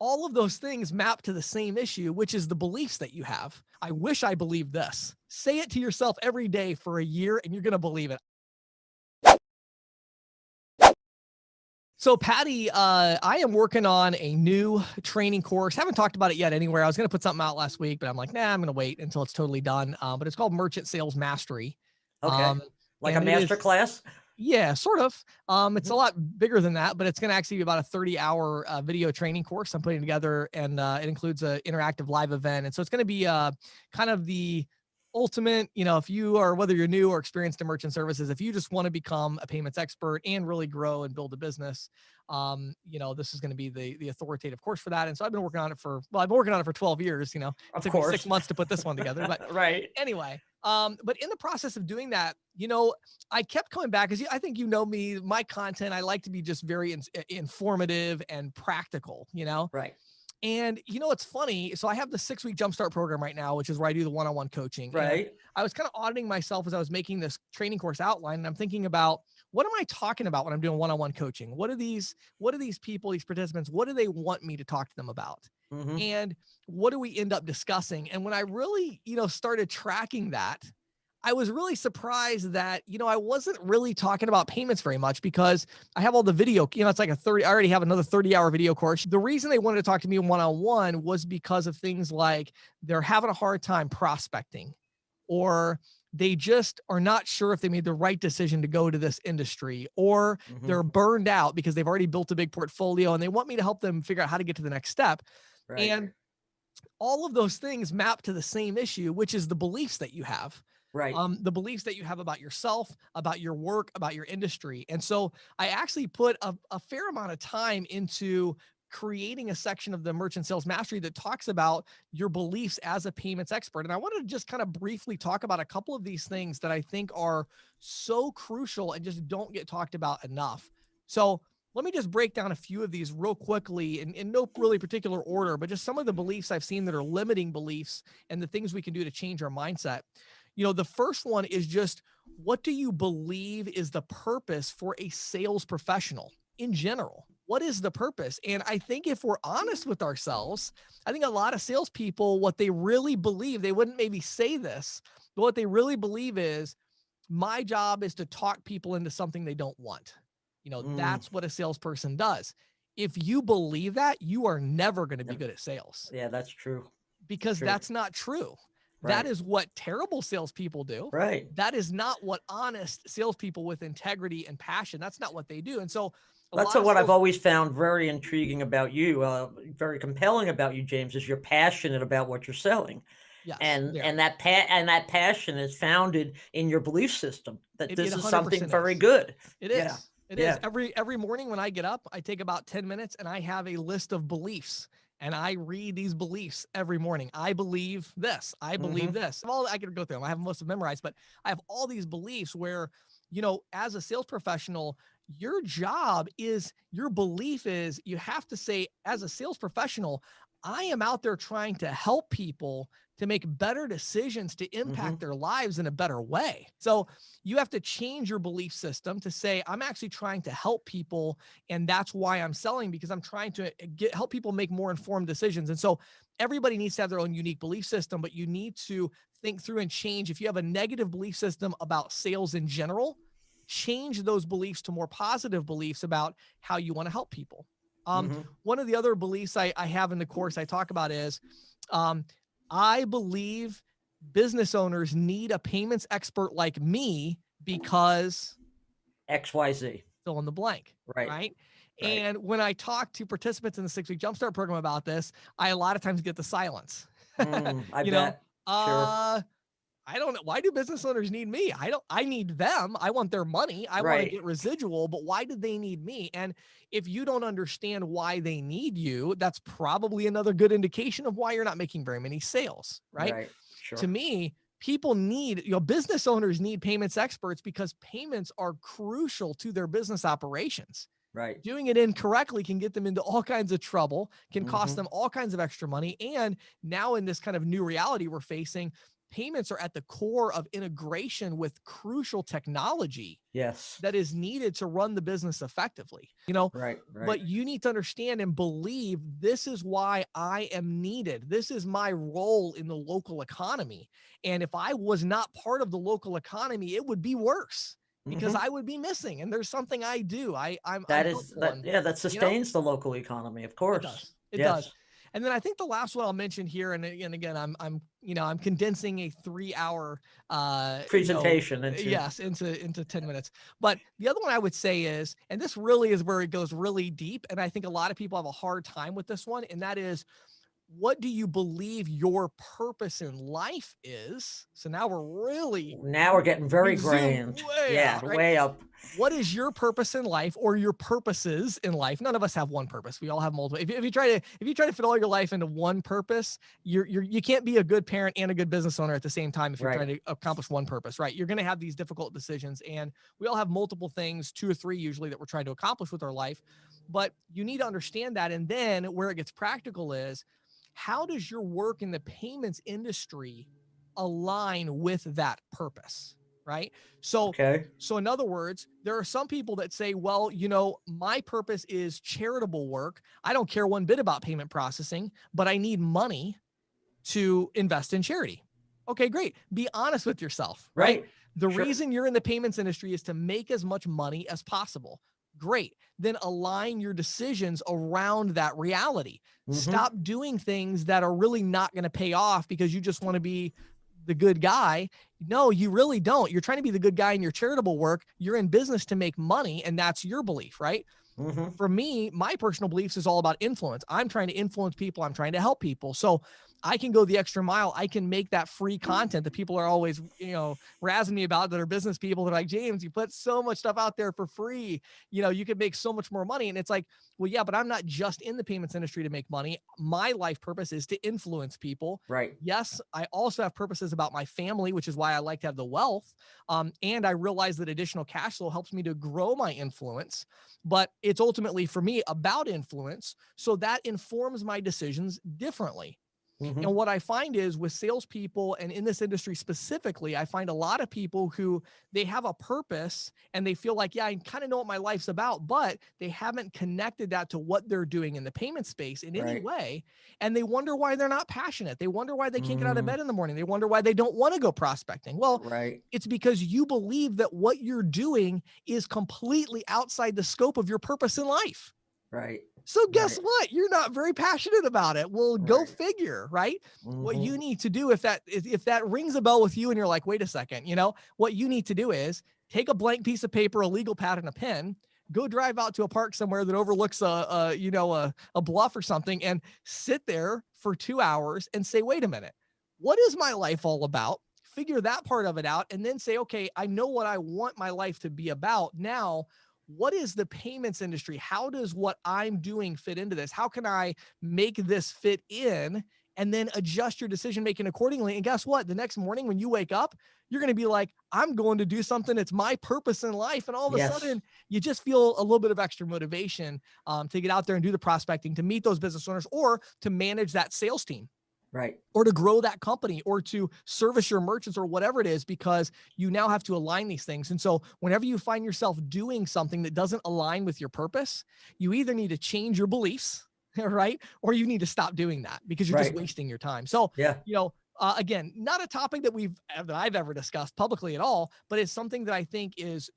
all of those things map to the same issue, which is the beliefs that you have. I wish I believed this. Say it to yourself every day for a year and you're going to believe it. So Patty, I am working on a new training course. Haven't talked about it yet anywhere. I was going to put something out last week, but I'm like, nah, I'm going to wait until it's totally done. But it's called Merchant Sales Mastery. Okay. Like a And it master is, class? yeah, sort of. It's a Mhm. lot bigger than that, but it's going to actually be about a 30-hour video training course I'm putting together, and it includes an interactive live event. And so it's going to be kind of the ultimate, if you are, whether you're new or experienced in merchant services, if you just want to become a payments expert and really grow and build a business, this is going to be the authoritative course for that. And so I've been working on it I've been working on it for 12 years. It Of took me 6 course. months to put this one together, but Right. anyway, but in the process of doing that, I kept coming back because I think me, my content, I like to be just very informative and practical. Right. And it's funny. So I have the 6-week jumpstart program right now, which is where I do the one-on-one coaching. And Right. I was kind of auditing myself as I was making this training course outline. And I'm thinking about, what am I talking about when I'm doing one-on-one coaching? What are these people, these participants, what do they want me to talk to them about? Mhm. And what do we end up discussing? And when I really, started tracking that, I was really surprised that, I wasn't really talking about payments very much because I have all the video, it's like I already have another 30-hour video course. The reason they wanted to talk to me one-on-one was because of things like they're having a hard time prospecting, or they just are not sure if they made the right decision to go to this industry, or Mhm. they're burned out because they've already built a big portfolio and they want me to help them figure out how to get to the next step. Right. And all of those things map to the same issue, which is the beliefs that you have. Right. The beliefs that you have about yourself, about your work, about your industry. And so I actually put a fair amount of time into creating a section of the Merchant Sales Mastery that talks about your beliefs as a payments expert. And I wanted to just kind of briefly talk about a couple of these things that I think are so crucial and just don't get talked about enough. So let me just break down a few of these real quickly in no really particular order, but just some of the beliefs I've seen that are limiting beliefs and the things we can do to change our mindset. The first one is just, what do you believe is the purpose for a sales professional in general? What is the purpose? And I think if we're honest with ourselves, I think a lot of salespeople, what they really believe, they wouldn't maybe say this, but what they really believe is, my job is to talk people into something they don't want. Mm. That's what a salesperson does. If you believe that, you are never going to be Yeah. good at sales, Yeah, that's true. because True. that's not true. That Right. is what terrible salespeople do. Right. That is not what honest salespeople with integrity and passion, that's not what they do. And so a That's lot of what I've sales, always found very intriguing about you, very compelling about you, James, is you're passionate about what you're selling. yes, And very. that passion is founded in your belief system that It this is something 100% very is. good. It Yeah. is. It is. Yeah. Every morning when I get up, I take about 10 minutes and I have a list of beliefs, and I read these beliefs every morning. I believe this. I believe Mhm. this. Well, I could go through them. I have most of them memorized, but I have all these beliefs where, as a sales professional, your job is, your belief is, you have to say, as a sales professional, I am out there trying to help people to make better decisions to impact Mhm. their lives in a better way. So you have to change your belief system to say, I'm actually trying to help people. And that's why I'm selling, because I'm trying to help people make more informed decisions. And so everybody needs to have their own unique belief system, but you need to think through and change. If you have a negative belief system about sales in general, change those beliefs to more positive beliefs about how you want to help people. Um, Mhm. One of the other beliefs I have in the course I talk about is, um, I believe business owners need a payments expert like me because XYZ. fill in the blank, Right. right? Right. And when I talk to participants in the 6-week jumpstart program about this, I a lot of times get the silence. I you know, bet. Sure. uh, I don't know. Why do business owners need me? I need them. I want their money. I want to Right. get residual, but why do they need me? And if you don't understand why they need you, that's probably another good indication of why you're not making very many sales, right? Right. To Sure. me, people need, business owners need payments experts because payments are crucial to their business operations. Right. Doing it incorrectly can get them into all kinds of trouble, can cost Mhm. them all kinds of extra money. And now in this kind of new reality we're facing, payments are at the core of integration with crucial technology Yes. that is needed to run the business effectively, you know. Right. Right. But you need to understand and believe this is why I am needed. This is my role in the local economy. And if I was not part of the local economy, it would be worse because Hmm. I would be missing. And there's something I do. I'm That is helpful. that. And Yeah, that you know, sustains the local economy, of it course. does. It does. Yes. And then I think the last one I'll mention here, and again, I'm condensing a 3 hour, Presentation into. yes, into 10 minutes. But the other one I would say is, and this really is where it goes really deep, and I think a lot of people have a hard time with this one, and that is, what do you believe your purpose in life is? So now we're really, Now we're getting very we've zoomed grand. way Yeah, out, right? way up. What is your purpose in life, or your purposes in life? None of us have one purpose. We all have multiple. If you try to fit all your life into one purpose, you can't be a good parent and a good business owner at the same time if you're Right. trying to accomplish one purpose, right? You're going to have these difficult decisions, and we all have multiple things, 2 or 3 usually, that we're trying to accomplish with our life. But you need to understand that, and then where it gets practical is, how does your work in the payments industry align with that purpose, right? So Okay. so in other words, there are some people that say, well, my purpose is charitable work. I don't care one bit about payment processing, but I need money to invest in charity. Okay, great. Be honest with yourself, right? Right. The Sure. reason you're in the payments industry is to make as much money as possible. Great. Then align your decisions around that reality. Hmm. Stop doing things that are really not going to pay off because you just want to be the good guy. No, you really don't. You're trying to be the good guy in your charitable work. You're in business to make money, and that's your belief, right? Hmm. For me, my personal beliefs is all about influence. I'm trying to influence people. I'm trying to help people. So I can go the extra mile. I can make that free content that people are always, razzing me about, that are business people. They're like, James, you put so much stuff out there for free. You could make so much more money. And it's like, well, yeah, but I'm not just in the payments industry to make money. My life purpose is to influence people. Right. Yes, I also have purposes about my family, which is why I like to have the wealth. And I realize that additional cash flow helps me to grow my influence. But it's ultimately for me about influence. So that informs my decisions differently. Hmm. And what I find is with salespeople, and in this industry specifically, I find a lot of people who, they have a purpose and they feel like, yeah, I kind of know what my life's about, but they haven't connected that to what they're doing in the payment space in any Right. way. And they wonder why they're not passionate. They wonder why they can't get out of Mm. bed in the morning. They wonder why they don't want to go prospecting. Well, Right. it's because you believe that what you're doing is completely outside the scope of your purpose in life. Right. So guess Right. what? You're not very passionate about it. Well, go Right. figure, right? What Hmm. you need to do, if that rings a bell with you and you're like, wait a second, what you need to do is take a blank piece of paper, a legal pad, and a pen. Go drive out to a park somewhere that overlooks a bluff or something, and sit there for 2 hours and say, wait a minute, what is my life all about? Figure that part of it out, and then say, okay, I know what I want my life to be about. Now, what is the payments industry? How does what I'm doing fit into this? How can I make this fit in? And then adjust your decision making accordingly. And guess what? The next morning when you wake up, you're going to be like, I'm going to do something. It's my purpose in life. And all of a Yes. sudden, you just feel a little bit of extra motivation to get out there and do the prospecting, to meet those business owners, or to manage that sales team, Right. or to grow that company, or to service your merchants, or whatever it is, because you now have to align these things. And so whenever you find yourself doing something that doesn't align with your purpose, you either need to change your beliefs, right? Or you need to stop doing that because you're just Right. wasting your time. So, Yeah. again, not a topic that I've ever discussed publicly at all, but it's something that I think is,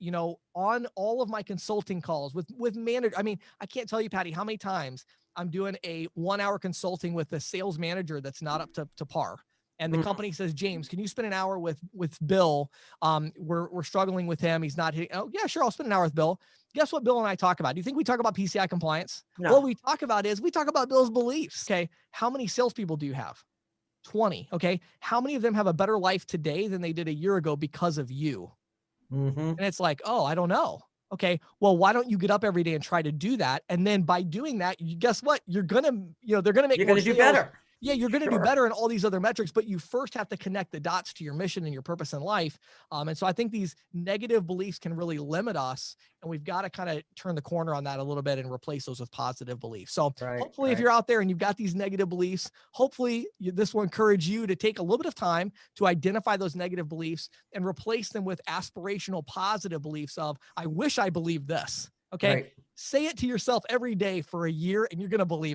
on all of my consulting calls with manager. I mean, I can't tell you, Patty, how many times I'm doing a 1 hour consulting with a sales manager that's not up to par. And the Mm. company says, James, can you spend an hour with Bill? We're struggling with him. He's not hitting. Oh, yeah, sure. I'll spend an hour with Bill. Guess what Bill and I talk about? Do you think we talk about PCI compliance? What No. we talk about Bill's beliefs. Okay. How many salespeople do you have? 20. Okay. How many of them have a better life today than they did a year ago because of you? Hmm. And it's like, oh, I don't know. Okay, well, why don't you get up every day and try to do that? And then by doing that, guess what? You're gonna, they're gonna make You're more going to do sales. better. Yeah, you're going to do Sure. better in all these other metrics, but you first have to connect the dots to your mission and your purpose in life. And so I think these negative beliefs can really limit us, and we've got to kind of turn the corner on that a little bit and replace those with positive beliefs. So Right, hopefully, if right. you're out there and you've got these negative beliefs, hopefully this will encourage you to take a little bit of time to identify those negative beliefs and replace them with aspirational positive beliefs of, I wish I believed this. Okay. Right. Say it to yourself every day for a year, and you're going to believe